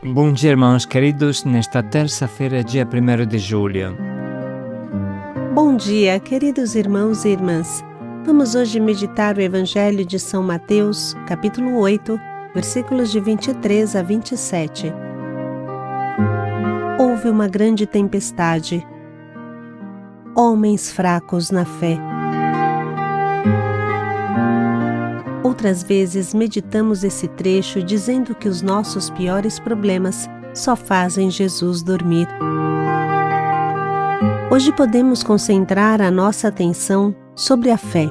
Bom dia, irmãos queridos, nesta terça-feira, dia 1º de julho. Bom dia, queridos irmãos e irmãs. Vamos hoje meditar o Evangelho de São Mateus, capítulo 8, versículos de 23 a 27. Houve uma grande tempestade. Homens fracos na fé. Outras vezes meditamos esse trecho dizendo que os nossos piores problemas só fazem Jesus dormir. Hoje podemos concentrar a nossa atenção sobre a fé.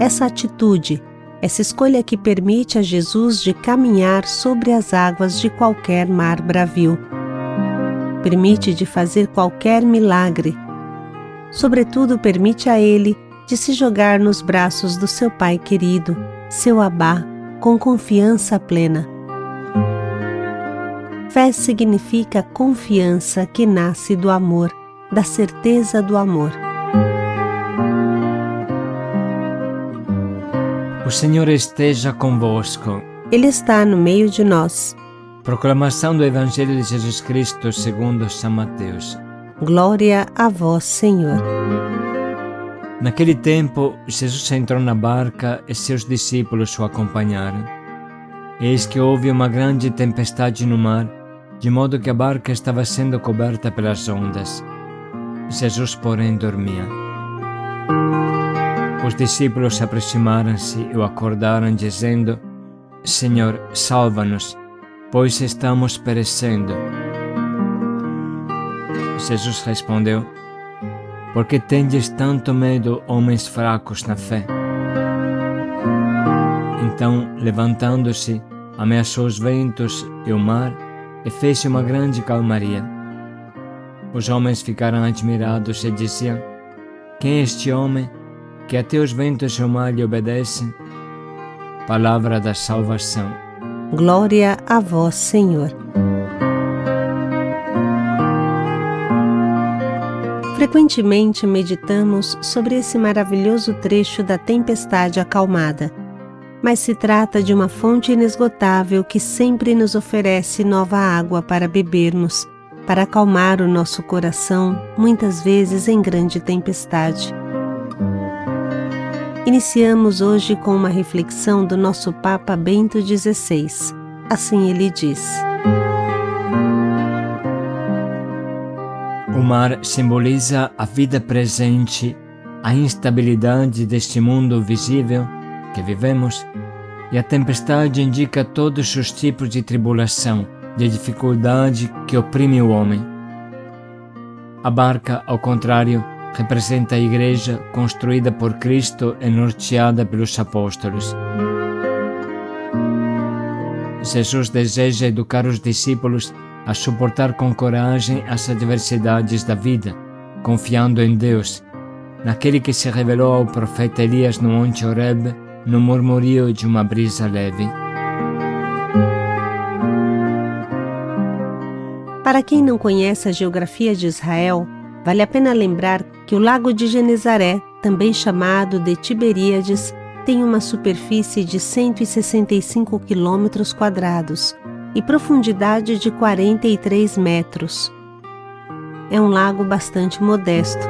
Essa atitude, essa escolha que permite a Jesus de caminhar sobre as águas de qualquer mar bravio. Permite de fazer qualquer milagre. Sobretudo permite a Ele de se jogar nos braços do seu Pai querido, seu Abá, com confiança plena. Fé significa confiança que nasce do amor, da certeza do amor. O Senhor esteja convosco. Ele está no meio de nós. Proclamação do Evangelho de Jesus Cristo segundo São Mateus. Glória a vós, Senhor. Naquele tempo, Jesus entrou na barca e seus discípulos o acompanharam. Eis que houve uma grande tempestade no mar, de modo que a barca estava sendo coberta pelas ondas. Jesus, porém, dormia. Os discípulos se aproximaram-se e o acordaram, dizendo: Senhor, salva-nos, pois estamos perecendo. Jesus respondeu: Por que tendes tanto medo, homens fracos na fé? Então, levantando-se, ameaçou os ventos e o mar, e fez uma grande calmaria. Os homens ficaram admirados e diziam: Quem é este homem, que até os ventos e o mar lhe obedecem? Palavra da salvação. Glória a vós, Senhor. Frequentemente meditamos sobre esse maravilhoso trecho da tempestade acalmada, mas se trata de uma fonte inesgotável que sempre nos oferece nova água para bebermos, para acalmar o nosso coração, muitas vezes em grande tempestade. Iniciamos hoje com uma reflexão do nosso Papa Bento XVI. Assim ele diz: O mar simboliza a vida presente, a instabilidade deste mundo visível que vivemos, e a tempestade indica todos os tipos de tribulação, de dificuldade que oprime o homem. A barca, ao contrário, representa a Igreja construída por Cristo e norteada pelos apóstolos. Jesus deseja educar os discípulos a suportar com coragem as adversidades da vida, confiando em Deus, naquele que se revelou ao profeta Elias no Monte Horeb, no murmurio de uma brisa leve. Para quem não conhece a geografia de Israel, vale a pena lembrar que o Lago de Genezaré, também chamado de Tiberíades, tem uma superfície de 165 quilômetros quadrados e profundidade de 43 metros. É um lago bastante modesto.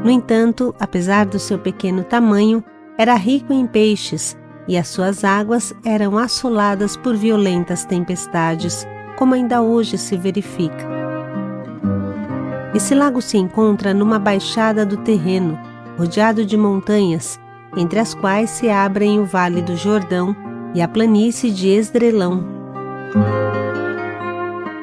No entanto, apesar do seu pequeno tamanho, era rico em peixes e as suas águas eram assoladas por violentas tempestades, como ainda hoje se verifica. Esse lago se encontra numa baixada do terreno, rodeado de montanhas, entre as quais se abrem o Vale do Jordão e a planície de Esdrelão.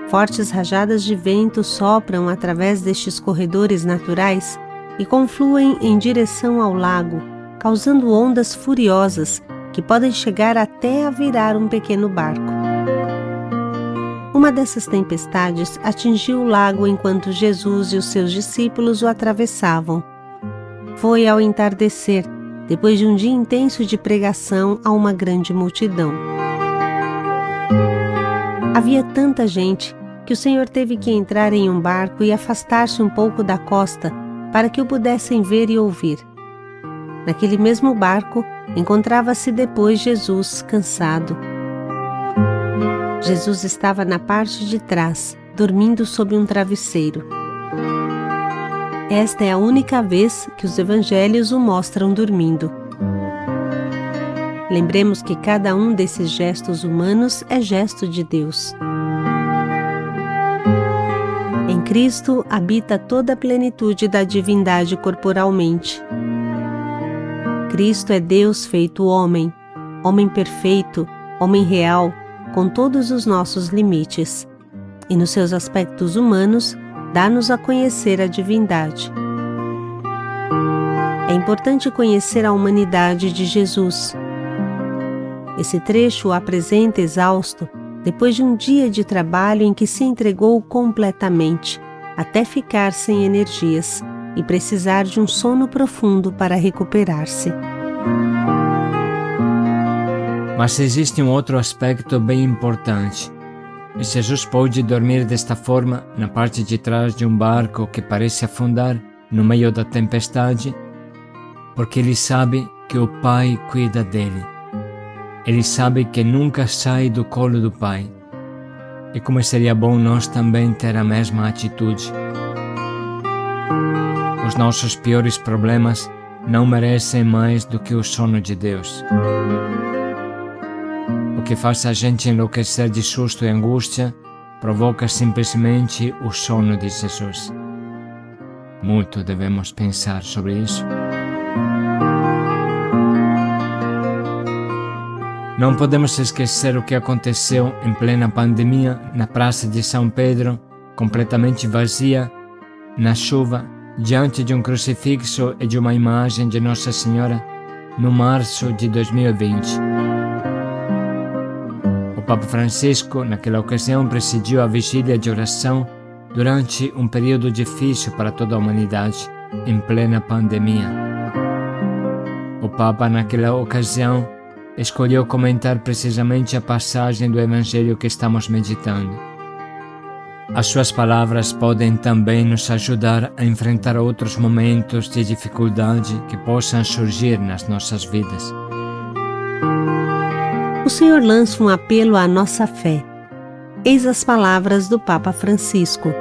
Fortes rajadas de vento sopram através destes corredores naturais e confluem em direção ao lago, causando ondas furiosas que podem chegar até a virar um pequeno barco. Uma dessas tempestades atingiu o lago enquanto Jesus e os seus discípulos o atravessavam. Foi ao entardecer, depois de um dia intenso de pregação a uma grande multidão. Havia tanta gente que o Senhor teve que entrar em um barco e afastar-se um pouco da costa para que o pudessem ver e ouvir. Naquele mesmo barco encontrava-se depois Jesus, cansado. Jesus estava na parte de trás, dormindo sob um travesseiro. Esta é a única vez que os evangelhos o mostram dormindo. Lembremos que cada um desses gestos humanos é gesto de Deus. Em Cristo habita toda a plenitude da divindade corporalmente. Cristo é Deus feito homem, homem perfeito, homem real, com todos os nossos limites, e nos seus aspectos humanos, dá-nos a conhecer a divindade. É importante conhecer a humanidade de Jesus. Esse trecho o apresenta exausto depois de um dia de trabalho em que se entregou completamente, até ficar sem energias e precisar de um sono profundo para recuperar-se. Mas existe um outro aspecto bem importante. Jesus pôde dormir desta forma na parte de trás de um barco que parece afundar no meio da tempestade, porque ele sabe que o Pai cuida dele. Ele sabe que nunca sai do colo do Pai. E como seria bom nós também ter a mesma atitude. Os nossos piores problemas não merecem mais do que o sono de Deus. O que faz a gente enlouquecer de susto e angústia provoca simplesmente o sono de Jesus. Muito devemos pensar sobre isso. Não podemos esquecer o que aconteceu em plena pandemia na Praça de São Pedro, completamente vazia, na chuva, diante de um crucifixo e de uma imagem de Nossa Senhora, no março de 2020. O Papa Francisco, naquela ocasião, presidiu a vigília de oração durante um período difícil para toda a humanidade, em plena pandemia. O Papa, naquela ocasião, escolheu comentar precisamente a passagem do Evangelho que estamos meditando. As suas palavras podem também nos ajudar a enfrentar outros momentos de dificuldade que possam surgir nas nossas vidas. O Senhor lança um apelo à nossa fé. Eis as palavras do Papa Francisco.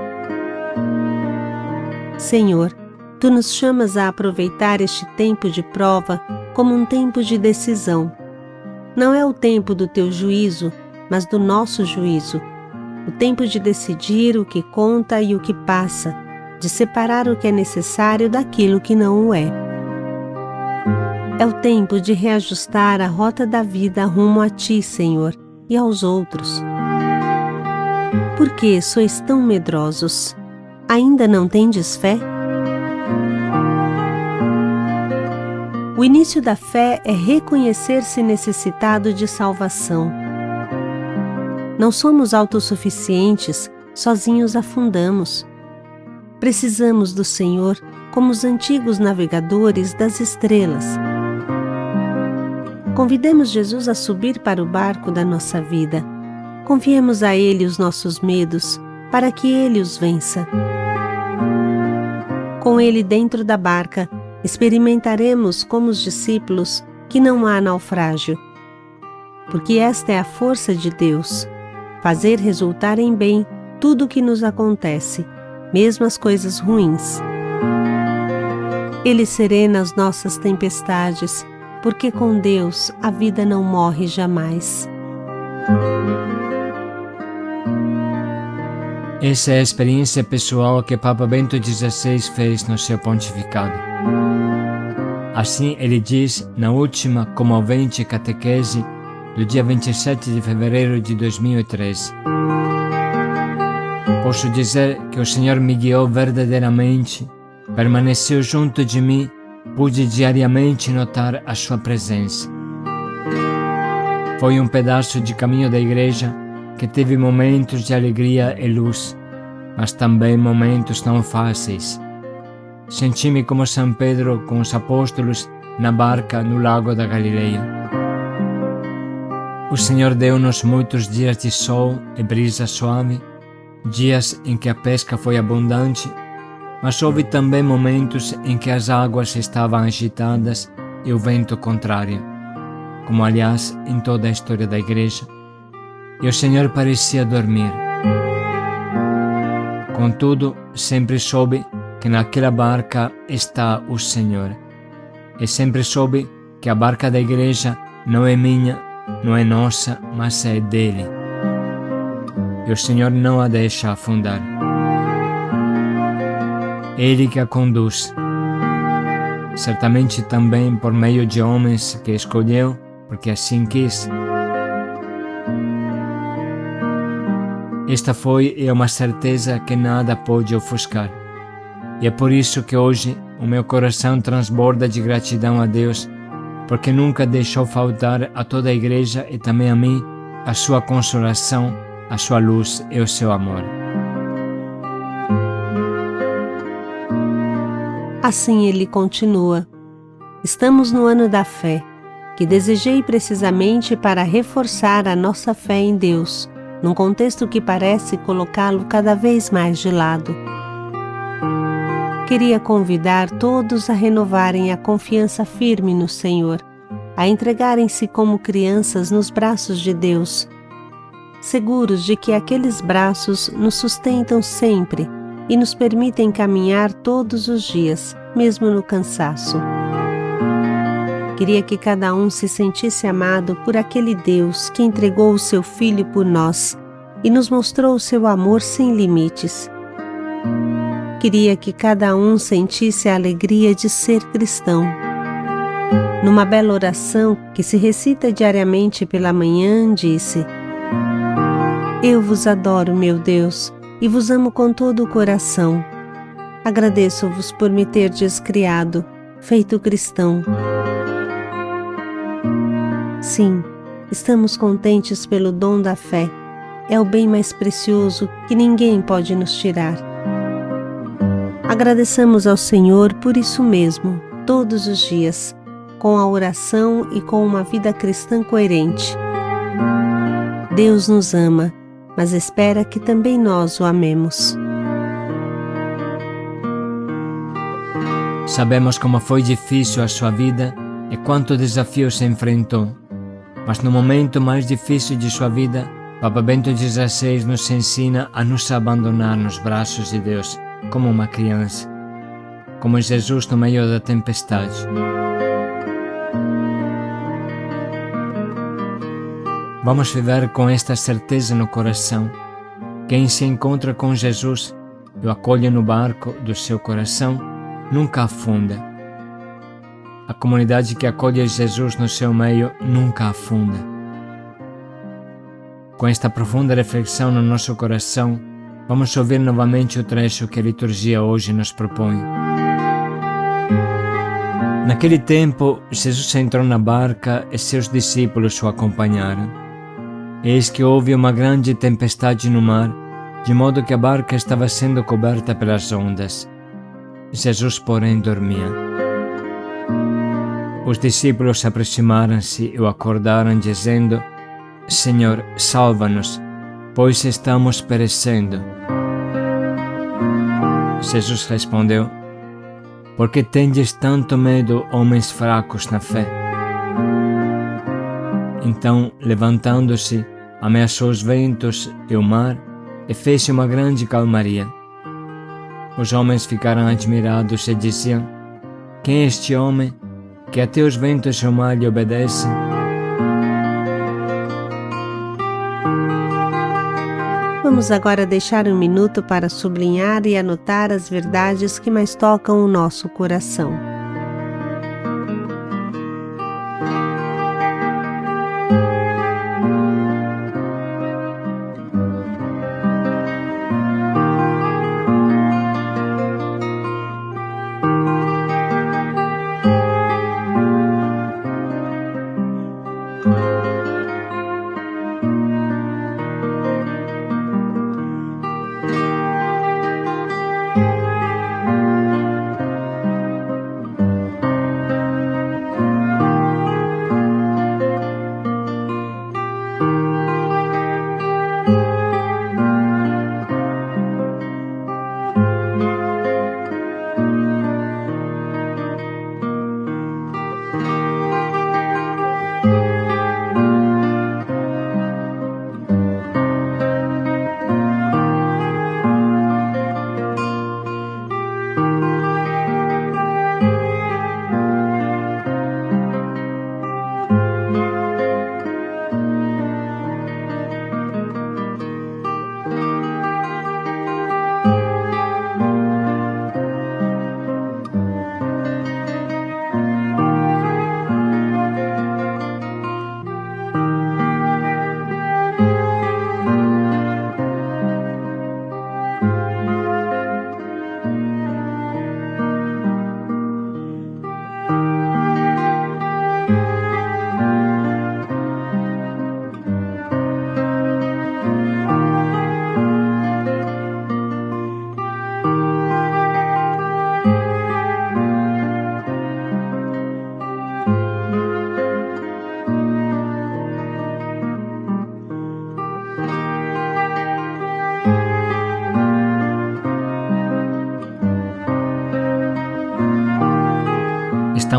Senhor, Tu nos chamas a aproveitar este tempo de prova como um tempo de decisão. Não é o tempo do Teu juízo, mas do nosso juízo. O tempo de decidir o que conta e o que passa, de separar o que é necessário daquilo que não o é. É o tempo de reajustar a rota da vida rumo a Ti, Senhor, e aos outros. Por que sois tão medrosos? Ainda não tendes fé? O início da fé é reconhecer-se necessitado de salvação. Não somos autossuficientes, sozinhos afundamos. Precisamos do Senhor como os antigos navegadores das estrelas. Convidemos Jesus a subir para o barco da nossa vida. Confiemos a Ele os nossos medos, para que Ele os vença. Com Ele dentro da barca, experimentaremos, como os discípulos, que não há naufrágio. Porque esta é a força de Deus, fazer resultar em bem tudo o que nos acontece, mesmo as coisas ruins. Ele serena as nossas tempestades, porque com Deus a vida não morre jamais. Essa é a experiência pessoal que Papa Bento XVI fez no seu pontificado. Assim ele diz na última comovente catequese do dia 27 de fevereiro de 2013. Posso dizer que o Senhor me guiou verdadeiramente, permaneceu junto de mim, pude diariamente notar a sua presença. Foi um pedaço de caminho da igreja que teve momentos de alegria e luz, mas também momentos não fáceis. Senti-me como São Pedro com os apóstolos na barca no lago da Galileia. O Senhor deu-nos muitos dias de sol e brisa suave, dias em que a pesca foi abundante, mas houve também momentos em que as águas estavam agitadas e o vento contrário, como aliás em toda a história da Igreja. e o Senhor parecia dormir. Contudo, sempre soube que naquela barca está o Senhor. E sempre soube que a barca da igreja não é minha, não é nossa, mas é dele. E o Senhor não a deixa afundar. É Ele que a conduz. Certamente também por meio de homens que escolheu, porque assim quis. Esta foi e é uma certeza que nada pode ofuscar. E é por isso que hoje o meu coração transborda de gratidão a Deus, porque nunca deixou faltar a toda a igreja e também a mim a sua consolação, a sua luz e o seu amor. Assim ele continua: estamos no ano da fé, que desejei precisamente para reforçar a nossa fé em Deus, num contexto que parece colocá-lo cada vez mais de lado. Queria convidar todos a renovarem a confiança firme no Senhor, a entregarem-se como crianças nos braços de Deus, seguros de que aqueles braços nos sustentam sempre e nos permitem caminhar todos os dias, mesmo no cansaço. Queria que cada um se sentisse amado por aquele Deus que entregou o seu Filho por nós e nos mostrou o seu amor sem limites. Queria que cada um sentisse a alegria de ser cristão. Numa bela oração que se recita diariamente pela manhã, disse: Eu vos adoro, meu Deus, e vos amo com todo o coração. Agradeço-vos por me terdes criado, feito cristão. Sim, estamos contentes pelo dom da fé. É o bem mais precioso que ninguém pode nos tirar. Agradeçamos ao Senhor por isso mesmo, todos os dias, com a oração e com uma vida cristã coerente. Deus nos ama, mas espera que também nós o amemos. Sabemos como foi difícil a sua vida e quanto desafios enfrentou. Mas no momento mais difícil de sua vida, Papa Bento XVI nos ensina a nos abandonar nos braços de Deus, como uma criança, como Jesus no meio da tempestade. Vamos viver com esta certeza no coração. Quem se encontra com Jesus e o acolhe no barco do seu coração, nunca afunda. A comunidade que acolhe Jesus no seu meio nunca afunda. Com esta profunda reflexão no nosso coração, vamos ouvir novamente o trecho que a liturgia hoje nos propõe. Naquele tempo, Jesus entrou na barca e seus discípulos o acompanharam. Eis que houve uma grande tempestade no mar, de modo que a barca estava sendo coberta pelas ondas. Jesus, porém, dormia. Os discípulos aproximaram-se e o acordaram, dizendo: Senhor, salva-nos, pois estamos perecendo. Jesus respondeu: Por que tendes tanto medo, homens fracos na fé? Então, levantando-se, ameaçou os ventos e o mar e fez uma grande calmaria. Os homens ficaram admirados e diziam: Quem é este homem que até os ventos e o mar lhe obedecem? Vamos agora deixar um minuto para sublinhar e anotar as verdades que mais tocam o nosso coração.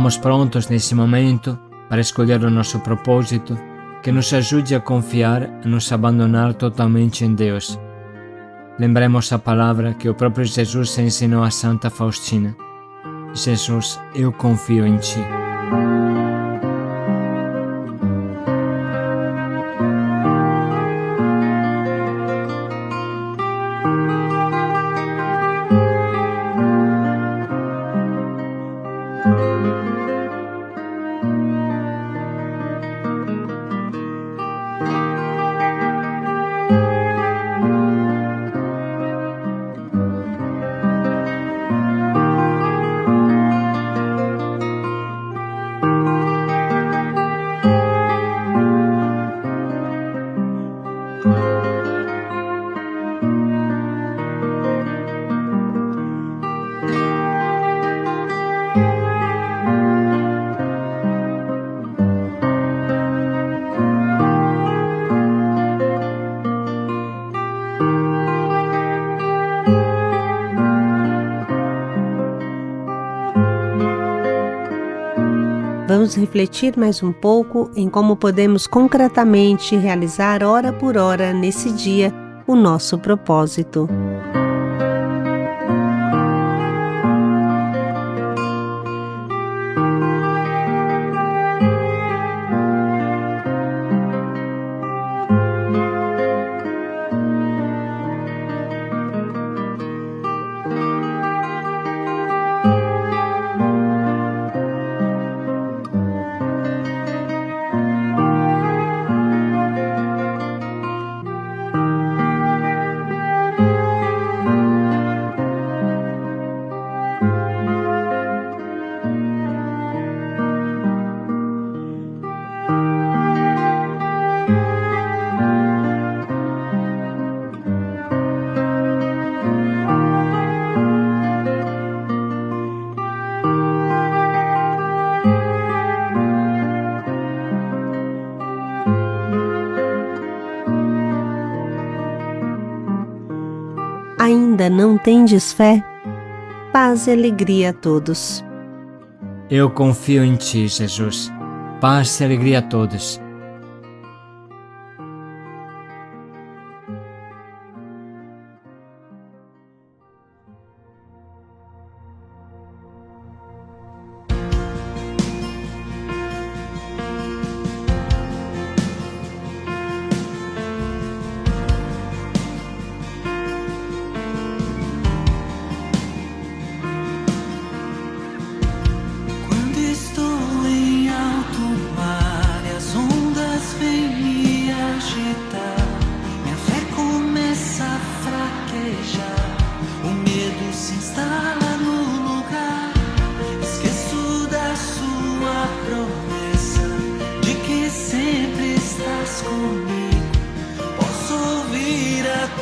Estamos prontos nesse momento para escolher o nosso propósito, que nos ajude a confiar e nos abandonar totalmente em Deus. Lembremos a palavra que o próprio Jesus ensinou a Santa Faustina: Jesus, eu confio em Ti. Vamos refletir mais um pouco em como podemos concretamente realizar hora por hora nesse dia o nosso propósito. Ainda não tendes fé? Paz e alegria a todos. Eu confio em Ti, Jesus. Paz e alegria a todos.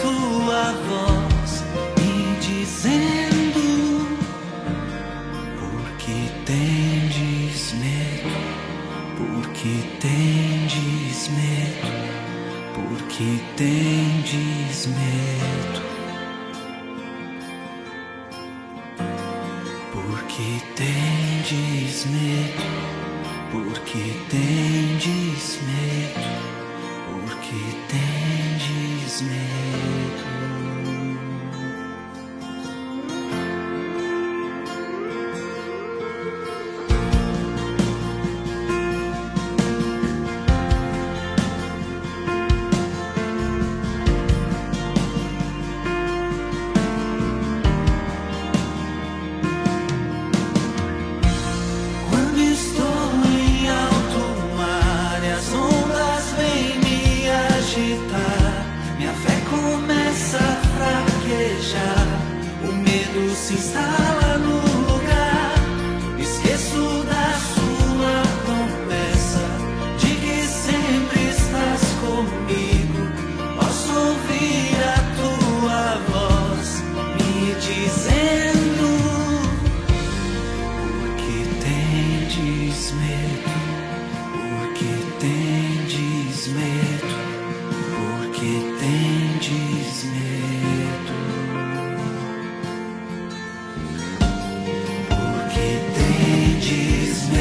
Tua voz me dizendo: porque tendes medo, porque tendes medo, porque tendes medo, porque tendes medo, porque tendes medo, porque tendes medo. Quando estou em alto mar e as ondas vêm me agitar, minha fé começa a fraquejar, o medo se instala no lugar. Esqueço da sua promessa de que sempre estás comigo. Posso ouvir a tua voz me dizendo: porque tendes medo, porque tendes medo, porque tendes medo, porque tendes medo.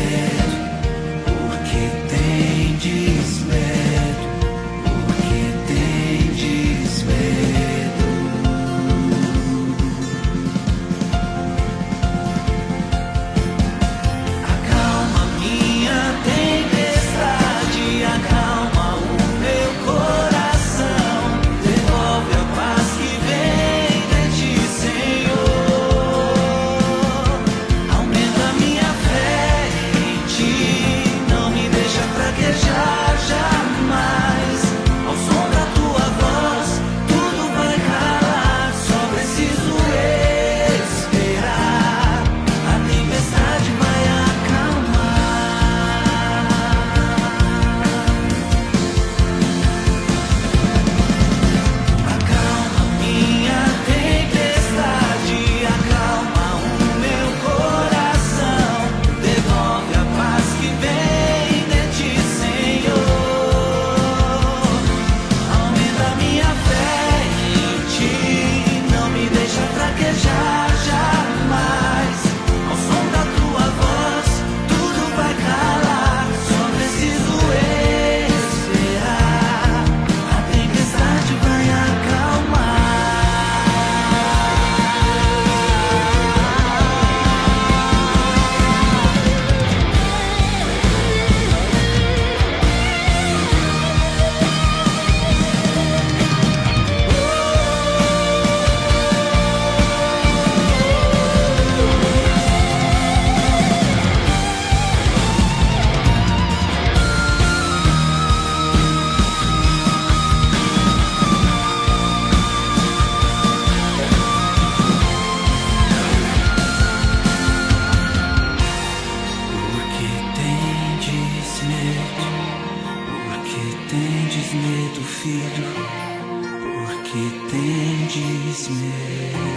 porque tendes medo.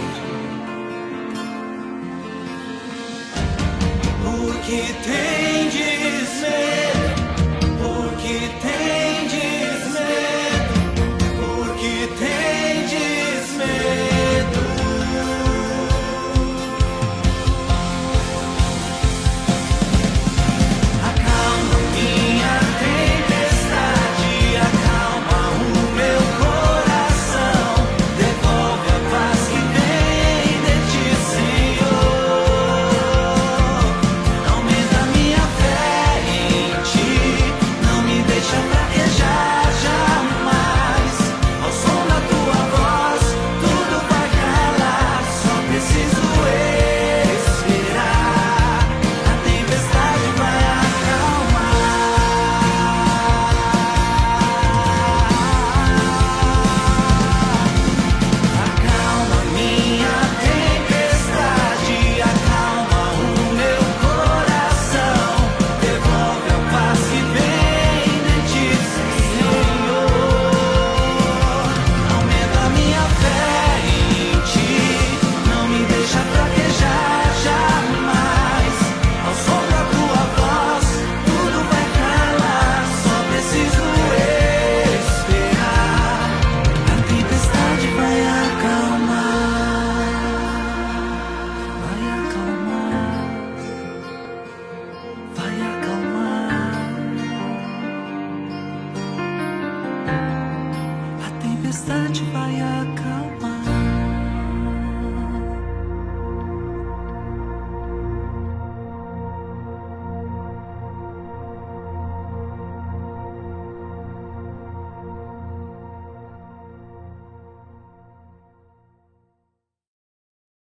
Porque tendes